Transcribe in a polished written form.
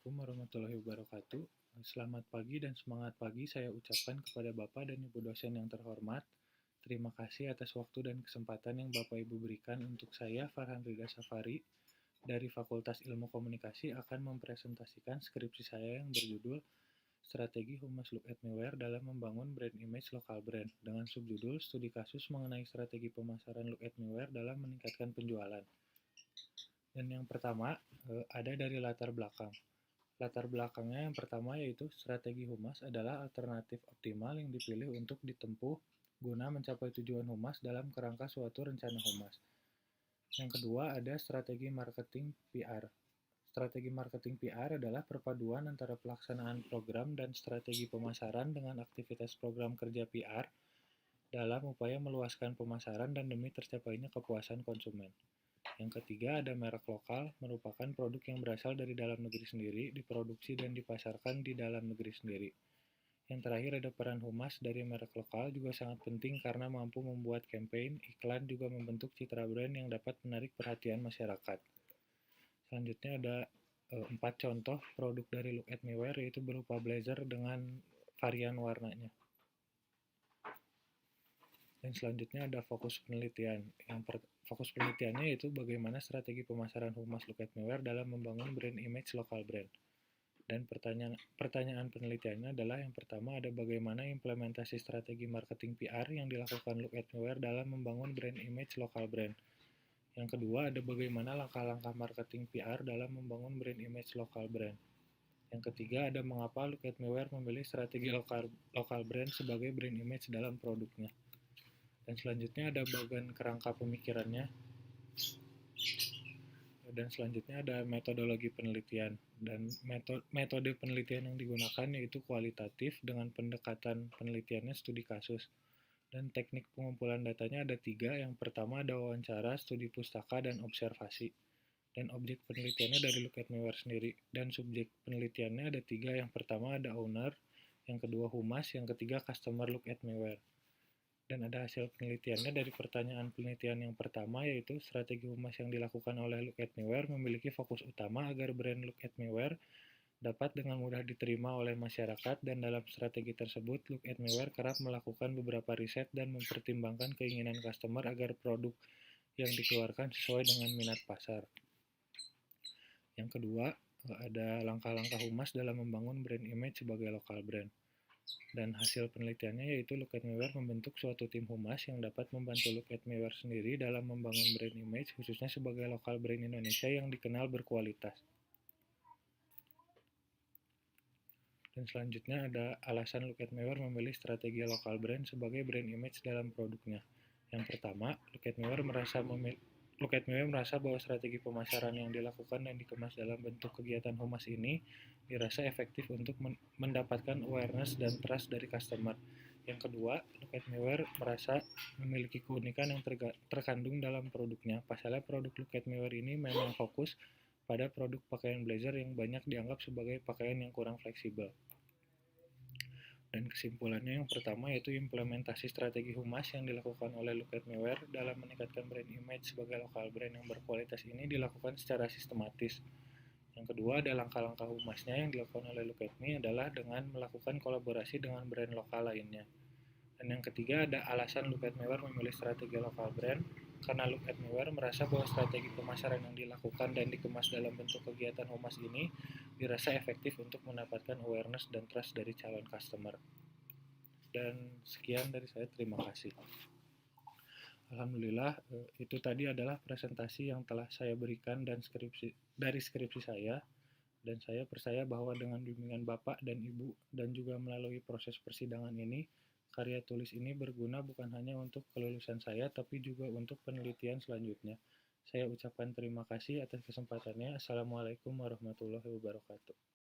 Assalamualaikum warahmatullahi wabarakatuh. Selamat pagi dan semangat pagi saya ucapkan kepada Bapak dan Ibu dosen yang terhormat. Terima kasih atas waktu dan kesempatan yang Bapak Ibu berikan untuk saya, Farhan Rida Safari, dari Fakultas Ilmu Komunikasi akan mempresentasikan skripsi saya yang berjudul Strategi Humas Look at Me Wear dalam Membangun Brand Image Lokal Brand dengan subjudul Studi Kasus mengenai Strategi Pemasaran Look at Me Wear dalam meningkatkan penjualan. Dan yang pertama, ada dari latar belakang. Latar belakangnya yang pertama yaitu strategi humas adalah alternatif optimal yang dipilih untuk ditempuh guna mencapai tujuan humas dalam kerangka suatu rencana humas. Yang kedua ada strategi marketing PR. Strategi marketing PR adalah perpaduan antara pelaksanaan program dan strategi pemasaran dengan aktivitas program kerja PR dalam upaya meluaskan pemasaran dan demi tercapainya kepuasan konsumen. Yang ketiga ada merek lokal, merupakan produk yang berasal dari dalam negeri sendiri, diproduksi dan dipasarkan di dalam negeri sendiri. Yang terakhir ada peran humas dari merek lokal juga sangat penting karena mampu membuat campaign, iklan juga membentuk citra brand yang dapat menarik perhatian masyarakat. Selanjutnya ada 4 contoh produk dari Look at Me Wear yaitu berupa blazer dengan varian warnanya. Dan selanjutnya ada fokus penelitian. Fokus penelitiannya yaitu bagaimana strategi pemasaran humas Look at Me Wear dalam membangun brand image lokal brand. Dan pertanyaan penelitiannya adalah yang pertama ada bagaimana implementasi strategi marketing PR yang dilakukan Look at Me Wear dalam membangun brand image lokal brand. Yang kedua ada bagaimana langkah-langkah marketing PR dalam membangun brand image lokal brand. Yang ketiga ada mengapa Look at Me Wear memilih strategi lokal brand sebagai brand image dalam produknya. Dan selanjutnya ada bagian kerangka pemikirannya. Dan selanjutnya ada metodologi penelitian. Dan metode penelitian yang digunakan yaitu kualitatif dengan pendekatan penelitiannya studi kasus. Dan teknik pengumpulan datanya ada 3. Yang pertama ada wawancara, studi pustaka, dan observasi. Dan objek penelitiannya dari Look at Me Wear sendiri. Dan subjek penelitiannya ada 3. Yang pertama ada owner, yang kedua humas, yang ketiga customer Look at Me Wear. Dan ada hasil penelitiannya dari pertanyaan penelitian yang pertama yaitu strategi humas yang dilakukan oleh Look at Me Wear memiliki fokus utama agar brand Look at Me Wear dapat dengan mudah diterima oleh masyarakat dan dalam strategi tersebut Look at Me Wear kerap melakukan beberapa riset dan mempertimbangkan keinginan customer agar produk yang dikeluarkan sesuai dengan minat pasar. Yang kedua, ada langkah-langkah humas dalam membangun brand image sebagai lokal brand. Dan hasil penelitiannya yaitu Look at Me Wear membentuk suatu tim humas yang dapat membantu Look at Me Wear sendiri dalam membangun brand image khususnya sebagai lokal brand Indonesia yang dikenal berkualitas. Dan selanjutnya ada alasan Look at Me Wear memilih strategi lokal brand sebagai brand image dalam produknya. Yang pertama, Look at Me Wear merasa bahwa strategi pemasaran yang dilakukan dan dikemas dalam bentuk kegiatan humas ini dirasa efektif untuk mendapatkan awareness dan trust dari customer. Yang kedua, Look at Me Wear merasa memiliki keunikan yang terkandung dalam produknya. Pasalnya produk Look at Me Wear ini memang fokus pada produk pakaian blazer yang banyak dianggap sebagai pakaian yang kurang fleksibel. Dan kesimpulannya yang pertama yaitu implementasi strategi humas yang dilakukan oleh Look at Me Wear dalam meningkatkan brand image sebagai lokal brand yang berkualitas ini dilakukan secara sistematis. Yang kedua ada langkah-langkah humasnya yang dilakukan oleh Look at Me adalah dengan melakukan kolaborasi dengan brand lokal lainnya. Dan yang ketiga ada alasan Look at Me Wear memilih strategi lokal brand karena Look at Me Wear merasa bahwa strategi pemasaran yang dilakukan dan dikemas dalam bentuk kegiatan humas ini dirasa efektif untuk mendapatkan awareness dan trust dari calon customer. Dan sekian dari saya, terima kasih. Alhamdulillah, itu tadi adalah presentasi yang telah saya berikan dan skripsi saya. Dan saya percaya bahwa dengan bimbingan Bapak dan Ibu dan juga melalui proses persidangan ini, karya tulis ini berguna bukan hanya untuk kelulusan saya, tapi juga untuk penelitian selanjutnya. Saya ucapkan terima kasih atas kesempatannya. Assalamualaikum warahmatullahi wabarakatuh.